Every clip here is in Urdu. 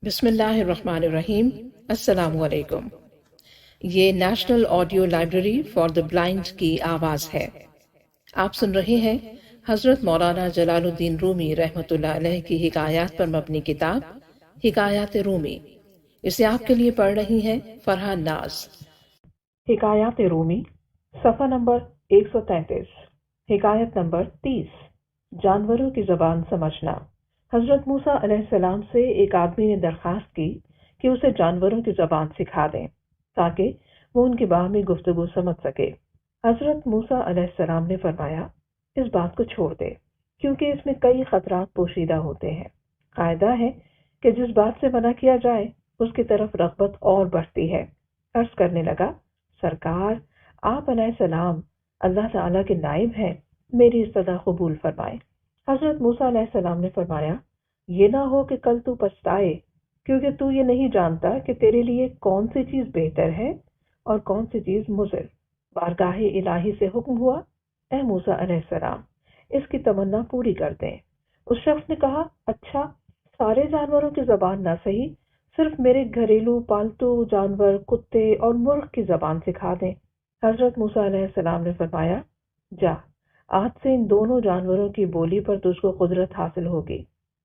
بسم اللہ الرحمن الرحیم۔ السلام علیکم۔ یہ national audio library for the blind کی آواز ہے۔ آپ سن رہے ہیں حضرت مولانا جلال الدین رومی رحمۃ اللہ علیہ کی حکایات پر مبنی کتاب حکایات-E-Rumi۔ اسے آپ کے لیے پڑھ رہی ہیں فرح ناز۔ حکایات-E-Rumi، صفحہ نمبر 133، حکایت نمبر 30، جانوروں کی زبان سمجھنا۔ حضرت موسیٰ علیہ السلام سے ایک آدمی نے درخواست کی کہ اسے جانوروں کی زبان سکھا دیں تاکہ وہ ان کی باہمی گفتگو سمجھ سکے۔ حضرت موسیٰ علیہ السلام نے فرمایا، اس بات کو چھوڑ دے کیونکہ اس میں کئی خطرات پوشیدہ ہوتے ہیں۔ قاعدہ ہے کہ جس بات سے منع کیا جائے اس کی طرف رغبت اور بڑھتی ہے۔ عرض کرنے لگا، سرکار آپ علیہ السلام اللہ تعالیٰ کے نائب ہیں، میری استدعا قبول فرمائیں۔ حضرت موسیٰ علیہ السلام نے فرمایا، یہ نہ ہو کہ کل تو پچھتائے، کیونکہ تو یہ نہیں جانتا کہ تیرے لیے کون سی چیز بہتر ہے اور کون سی چیز مضر۔ بارگاہ الہی سے حکم ہوا، اے موسیٰ علیہ السلام اس کی تمنا پوری کر دیں۔ اس شخص نے کہا، اچھا سارے جانوروں کی زبان نہ صحیح، صرف میرے گھریلو پالتو جانور کتے اور مرغ کی زبان سکھا دیں۔ حضرت موسیٰ علیہ السلام نے فرمایا، جا، آج سے ان دونوں جانوروں کی بولی پر تجھ کو قدرت حاصل ہوگی۔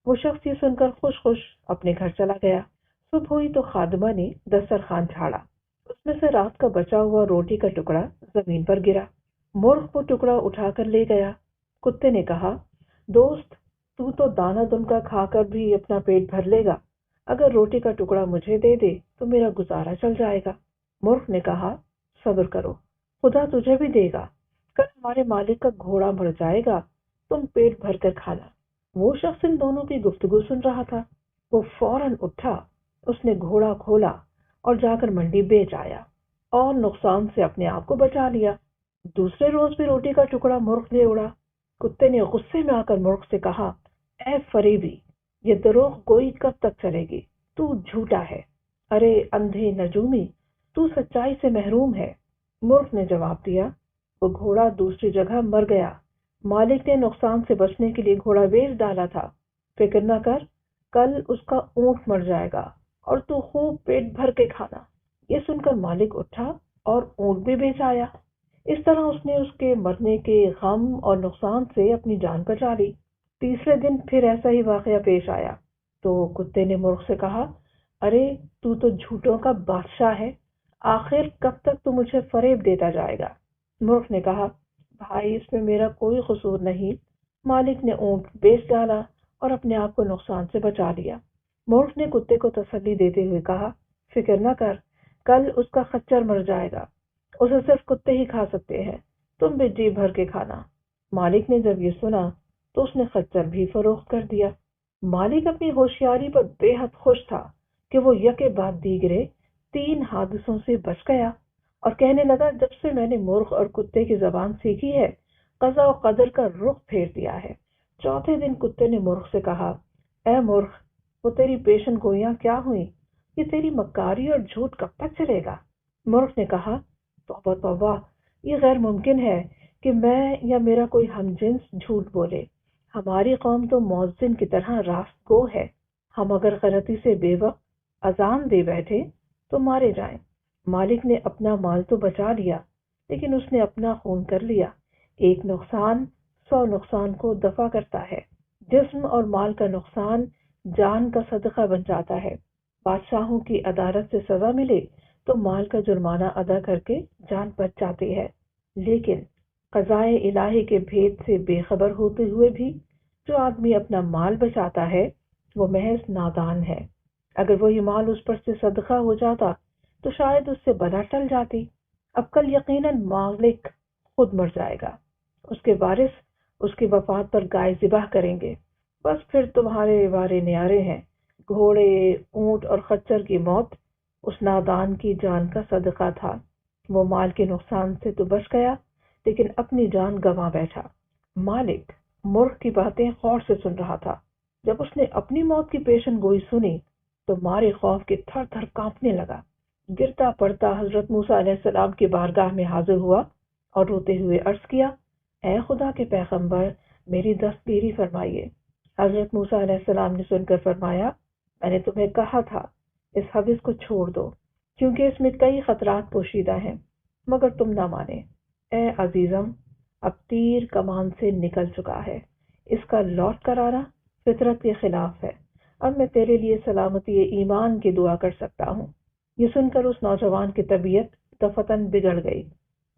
وہ شخص یہ سن کر خوش خوش اپنے گھر چلا گیا۔ صبح ہوئی تو خادمہ نے دسترخوان جھاڑا، اس میں سے رات کا بچا ہوا روٹی کا ٹکڑا زمین پر گرا۔ مرغ وہ ٹکڑا اٹھا کر لے گیا۔ کتے نے کہا، دوست تو دانہ دنکا کھا کر بھی اپنا پیٹ بھر لے گا، اگر روٹی کا ٹکڑا مجھے دے دے تو میرا گزارا چل جائے گا۔ مرغ نے کہا، صبر کرو، خدا تجھے بھی دے گا، کل ہمارے مالک کا گھوڑا مر جائے گا، تم پیٹ بھر کر کھانا۔ وہ شخص ان دونوں کی گفتگو سن رہا تھا۔ وہ فوراً اٹھا، اس نے گھوڑا کھولا اور جا کر منڈی بیچ آیا اور نقصان سے اپنے آپ کو بچا لیا۔ دوسرے روز بھی روٹی کا ٹکڑا مرغ لے اڑا۔ کتے نے غصے میں آ کر مرغ سے کہا، اے فریبی، یہ دروغ گوئی کب تک چلے گی؟ تو جھوٹا ہے۔ ارے اندھے نجومی، تو سچائی سے محروم ہے۔ مرغ نے جواب دیا، وہ گھوڑا دوسری جگہ مر گیا، مالک نے نقصان سے بچنے کے لیے گھوڑا بیچ ڈالا تھا، فکر نہ کر، کل اس کا اونٹ مر جائے گا اور تو خوب پیٹ بھر کے کھانا۔ یہ سن کر مالک اٹھا اور اونٹ بھی بیچ آیا۔ اس طرح اس نے اس کے مرنے کے غم اور نقصان سے اپنی جان بچا لی۔ تیسرے دن پھر ایسا ہی واقعہ پیش آیا تو کتے نے مرغ سے کہا، ارے تو جھوٹوں کا بادشاہ ہے، آخر کب تک تو مجھے فریب دیتا جائے گا؟ مرغ نے کہا، بھائی اس میں میرا کوئی قصور نہیں، مالک نے اونٹ بیچ ڈالا اور اپنے آپ کو نقصان سے بچا لیا۔ مرغ نے کتے کو تسلی دیتے ہوئے کہا، فکر نہ کر، کل اس کا خچر مر جائے گا، اسے صرف کتے ہی کھا سکتے ہیں، تم بھی جی بھر کے کھانا۔ مالک نے جب یہ سنا تو اس نے خچر بھی فروخت کر دیا۔ مالک اپنی ہوشیاری پر بے حد خوش تھا کہ وہ یکے بعد دیگرے 3 حادثوں سے بچ گیا، اور کہنے لگا، جب سے میں نے مرغ اور کتے کی زبان سیکھی ہے، قضا و قدر کا رخ پھیر دیا ہے۔ چوتھے دن کتے نے مرغ سے کہا، اے مرغ، وہ تیری پیشن گوئیاں کیا ہوئیں؟ یہ تیری مکاری اور جھوٹ کب تک چلے گا؟ مرغ نے کہا، توبہ توبہ، یہ غیر ممکن ہے کہ میں یا میرا کوئی ہم جنس جھوٹ بولے۔ ہماری قوم تو مؤذن کی طرح راست گو ہے، ہم اگر غلطی سے بے وقت اذان دے بیٹھے تو مارے جائیں۔ مالک نے اپنا مال تو بچا لیا، لیکن اس نے اپنا خون کر لیا۔ ایک نقصان 100 نقصان کو دفع کرتا ہے۔ جسم اور مال کا نقصان جان کا صدقہ بن جاتا ہے۔ بادشاہوں کی عدالت سے سزا ملے تو مال کا جرمانہ ادا کر کے جان بچ جاتی ہے، لیکن قضائے الہی کے بھید سے بے خبر ہوتے ہوئے بھی جو آدمی اپنا مال بچاتا ہے وہ محض نادان ہے۔ اگر وہی مال اس پر سے صدقہ ہو جاتا تو شاید اس سے بلا ٹل جاتی۔ اب کل یقیناً مالک خود مر جائے گا، اس کے وارث اس کی وفات پر گائے ذبح کریں گے، بس پھر تمہارے وارے نیارے ہیں۔ گھوڑے، اونٹ اور خچر کی موت اس نادان کی جان کا صدقہ تھا۔ وہ مال کے نقصان سے تو بچ گیا، لیکن اپنی جان گنوا بیٹھا۔ مالک مرغ کی باتیں غور سے سن رہا تھا۔ جب اس نے اپنی موت کی پیشن گوئی سنی تو مارے خوف کے تھر تھر کانپنے لگا۔ گرتا پڑتا حضرت موسیٰ علیہ السلام کی بارگاہ میں حاضر ہوا اور روتے ہوئے عرض کیا، اے خدا کے پیغمبر، میری دستگیری فرمائیے۔ حضرت موسیٰ علیہ السلام نے سن کر فرمایا، میں نے تمہیں کہا تھا اس حوث کو چھوڑ دو کیونکہ اس میں کئی خطرات پوشیدہ ہیں، مگر تم نہ مانے۔ اے عزیزم، اب تیر کمان سے نکل چکا ہے، اس کا لوٹ کر آنا فطرت کے خلاف ہے۔ اب میں تیرے لیے سلامتی ایمان کی دعا کر سکتا ہوں۔ یہ سن کر اس نوجوان کی طبیعت دفتن بگڑ گئی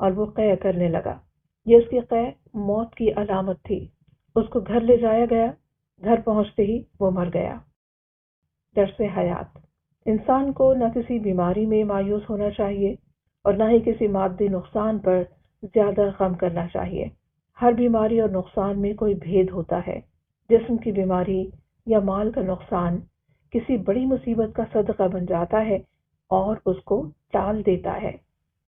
اور وہ قے کرنے لگا۔ یہ اس کی قے موت کی علامت تھی۔ اس کو گھر لے جایا گیا، گھر پہنچتے ہی وہ مر گیا۔ درس حیات: انسان کو نہ کسی بیماری میں مایوس ہونا چاہیے اور نہ ہی کسی مادی نقصان پر زیادہ غم کرنا چاہیے۔ ہر بیماری اور نقصان میں کوئی بھید ہوتا ہے۔ جسم کی بیماری یا مال کا نقصان کسی بڑی مصیبت کا صدقہ بن جاتا ہے اور اس کو ٹال دیتا ہے۔